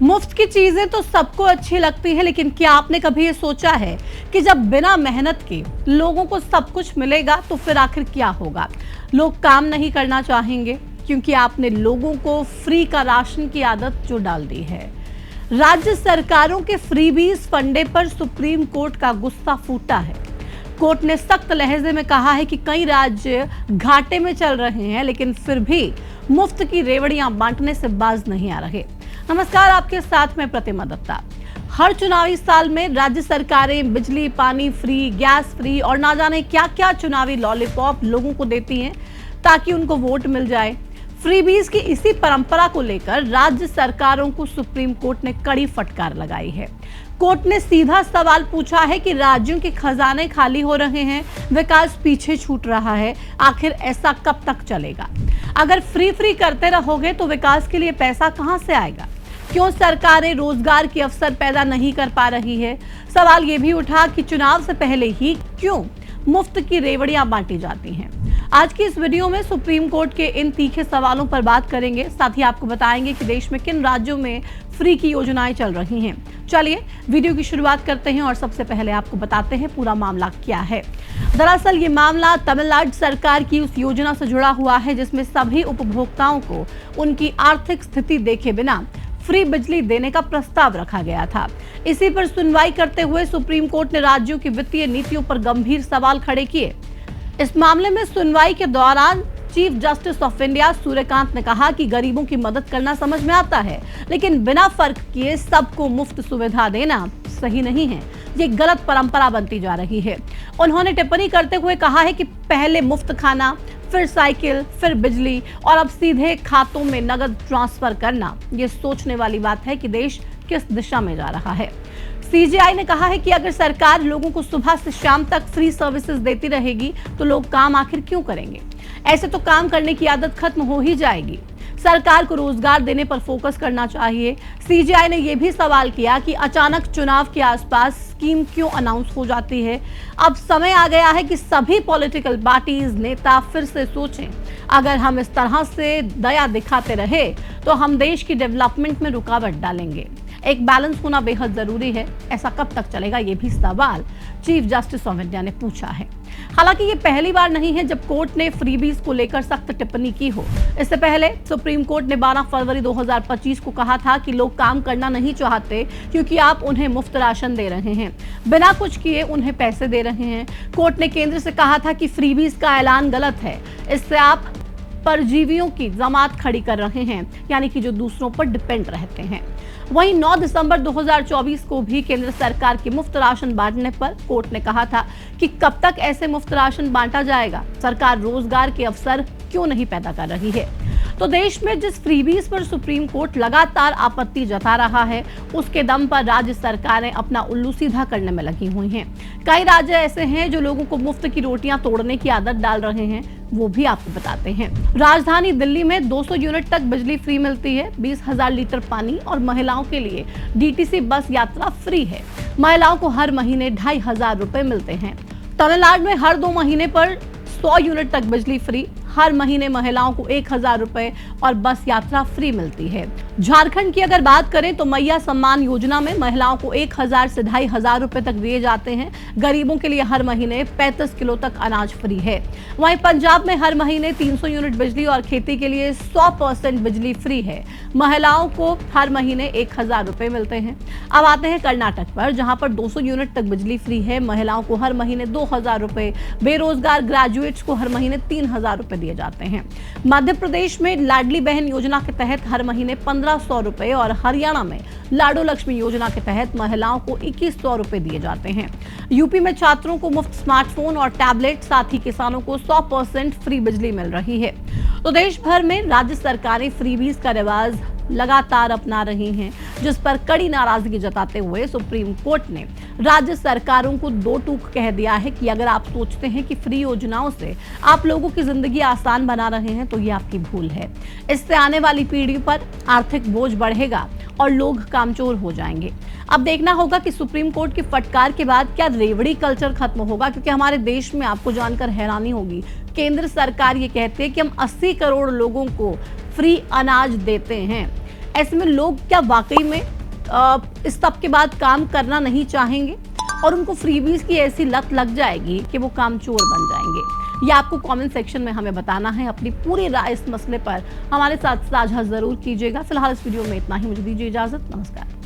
मुफ्त की चीजें तो सबको अच्छी लगती है, लेकिन क्या आपने कभी ये सोचा है कि जब बिना मेहनत के लोगों को सब कुछ मिलेगा तो फिर आखिर क्या होगा? लोग काम नहीं करना चाहेंगे क्योंकि आपने लोगों को फ्री का राशन की आदत जो डाल दी है। राज्य सरकारों के फ्रीबीज फंडे पर सुप्रीम कोर्ट का गुस्सा फूटा है। कोर्ट ने सख्त लहजे में कहा है कि कई राज्य घाटे में चल रहे हैं, लेकिन फिर भी मुफ्त की रेवड़ियां बांटने से बाज नहीं आ रहे। नमस्कार, आपके साथ में प्रतिमा दत्ता। हर चुनावी साल में राज्य सरकारें बिजली, पानी फ्री, गैस फ्री और ना जाने क्या क्या चुनावी लॉलीपॉप लोगों को देती हैं ताकि उनको वोट मिल जाए। फ्रीबीज की इसी परंपरा को लेकर राज्य सरकारों को सुप्रीम कोर्ट ने कड़ी फटकार लगाई है। कोर्ट ने सीधा सवाल पूछा है कि राज्यों के खजाने खाली हो रहे हैं, विकास पीछे छूट रहा है, आखिर ऐसा कब तक चलेगा? अगर फ्री करते रहोगे तो विकास के लिए पैसा कहां से आएगा? क्यों सरकारें रोजगार के अवसर पैदा नहीं कर पा रही है? सवाल ये भी उठा कि चुनाव से पहले ही क्यों मुफ्त की रेवड़ियां बांटी जाती हैं। आज की इस वीडियो में सुप्रीम कोर्ट के इन तीखे सवालों पर बात करेंगे। साथ ही आपको बताएंगे कि देश में किन राज्यों में फ्री की योजनाएं चल रही हैं। चलिए वीडियो की शुरुआत करते हैं और सबसे पहले आपको बताते हैं पूरा मामला क्या है। दरअसल ये मामला तमिलनाडु सरकार की उस योजना से जुड़ा हुआ है जिसमें सभी उपभोक्ताओं को उनकी आर्थिक स्थिति देखे बिना फ्री बिजली देने का प्रस्ताव रखा गया था। इसी पर सुनवाई करते हुए सुप्रीम कोर्ट ने राज्यों की वित्तीय नीतियों पर गंभीर सवाल खड़े किए। इस मामले में सुनवाई के दौरान chief justice of India Suryakant ने कहा कि गरीबों की मदद करना समझ में आता है, लेकिन बिना फर्क किए सबको मुफ्त सुविधा देना सही नहीं है। ये गलत परंपरा बनती जा रही है। उन्होंने टिप्पणी करते हुए कहा है कि पहले मुफ्त खाना, फिर साइकिल, फिर बिजली और अब सीधे खातों में नगद ट्रांसफर करना, ये सोचने वाली बात है कि देश किस दिशा में जा रहा है। सीजेआई ने कहा है कि अगर सरकार लोगों को सुबह से शाम तक फ्री सर्विसेज देती रहेगी तो लोग काम आखिर क्यों करेंगे? ऐसे तो काम करने की आदत खत्म हो ही जाएगी। सरकार को रोजगार देने पर फोकस करना चाहिए। सीजेआई ने यह भी सवाल किया कि अचानक चुनाव के आसपास स्कीम क्यों अनाउंस हो जाती है। अब समय आ गया है कि सभी पॉलिटिकल पार्टीज, नेता फिर से सोचें। अगर हम इस तरह से दया दिखाते रहे तो हम देश की डेवलपमेंट में रुकावट डालेंगे। एक बैलेंस होना बेहद जरूरी है। ऐसा कब तक चलेगा, ये भी सवाल चीफ जस्टिस ऑफ इंडिया ने पूछा है। हालांकि ये पहली बार नहीं है जब कोर्ट ने फ्रीबीज को लेकर सख्त टिप्पणी की हो। इससे पहले सुप्रीम कोर्ट ने 12 फरवरी 2025 को कहा था कि लोग काम करना नहीं चाहते क्योंकि आप उन्हें मुफ्त राशन दे रहे हैं, बिना कुछ किए उन्हें पैसे दे रहे हैं। कोर्ट ने केंद्र से कहा था कि फ्रीबीज का ऐलान गलत है, इससे आप परजीवियों की जमात खड़ी कर रहे हैं, यानी कि जो दूसरों पर डिपेंड रहते हैं। वहीं 9 दिसंबर 2024 को भी केंद्र सरकार के मुफ्त राशन बांटने पर कोर्ट ने कहा था कि कब तक ऐसे मुफ्त राशन बांटा जाएगा? सरकार रोजगार के अवसर क्यों नहीं पैदा कर रही है? तो देश में जिस फ्रीबीज पर सुप्रीम कोर्ट लगातार आपत्ति जता रहा है, उसके दम पर राज्य सरकारें अपना उल्लू सीधा करने में लगी हुई हैं। कई राज्य ऐसे हैं जो लोगों को मुफ्त की रोटियां तोड़ने की आदत डाल रहे हैं, वो भी आपको बताते हैं। राजधानी दिल्ली में 200 यूनिट तक बिजली फ्री मिलती है, 20,000 लीटर पानी और महिलाओं के लिए डीटीसी बस यात्रा फ्री है। महिलाओं को हर महीने 2,500 रुपए मिलते हैं। तमिलनाडु में हर 2 महीने पर 100 यूनिट तक बिजली फ्री, हर महीने महिलाओं को 1,000 रुपए और बस यात्रा फ्री मिलती है। झारखंड की अगर बात करें तो मैया सम्मान योजना में महिलाओं को 1,000 से 2,500 रुपए तक दिए जाते हैं। गरीबों के लिए हर महीने 35 किलो तक अनाज फ्री है। वहीं पंजाब में हर महीने 300 यूनिट बिजली और खेती के लिए 100% बिजली फ्री है। महिलाओं को हर महीने 1,000 रुपए मिलते हैं। अब आते हैं कर्नाटक पर, जहां पर 200 यूनिट तक बिजली फ्री है, महिलाओं को हर महीने 2,000 रुपए, बेरोजगार ग्रेजुएट्स को हर महीने 3,000 रुपए दिए जाते हैं। मध्य प्रदेश में लाडली बहन योजना के तहत हर महीने 1,500 रुपए और हरियाणा में लाडो लक्ष्मी योजना के तहत महिलाओं को 2,100 रुपए दिए जाते हैं। यूपी में छात्रों को मुफ्त स्मार्टफोन और टैबलेट, साथ ही किसानों को 100% फ्री बिजली मिल रही है। तो देश भर में राज्य सरकारें फ्रीबीज का रिवाज लगातार अपना रही हैं, जिस पर कड़ी नाराजगी जताते हुए सुप्रीम कोर्ट ने राज्य सरकारों को 2 टूक कह दिया है कि अगर आप सोचते हैं कि फ्री योजनाओं से आप लोगों की जिंदगी आसान बना रहे हैं तो ये आपकी भूल है। इससे आने वाली पीढ़ी पर आर्थिक बोझ बढ़ेगा और लोग कामचोर हो जाएंगे। अब देखना होगा कि सुप्रीम कोर्ट की फटकार के बाद क्या रेवड़ी कल्चर खत्म होगा, क्योंकि हमारे देश में आपको जानकर हैरानी होगी, केंद्र सरकार ये कहती है कि हम 80 करोड़ लोगों को फ्री अनाज देते हैं। ऐसे में लोग क्या वाकई में इस सब के बाद काम करना नहीं चाहेंगे और उनको फ्रीबीज की ऐसी लत लग जाएगी कि वो कामचोर बन जाएंगे? ये आपको कमेंट सेक्शन में हमें बताना है। अपनी पूरी राय इस मसले पर हमारे साथ साझा जरूर कीजिएगा। फिलहाल इस वीडियो में इतना ही। मुझे दीजिए इजाजत। नमस्कार।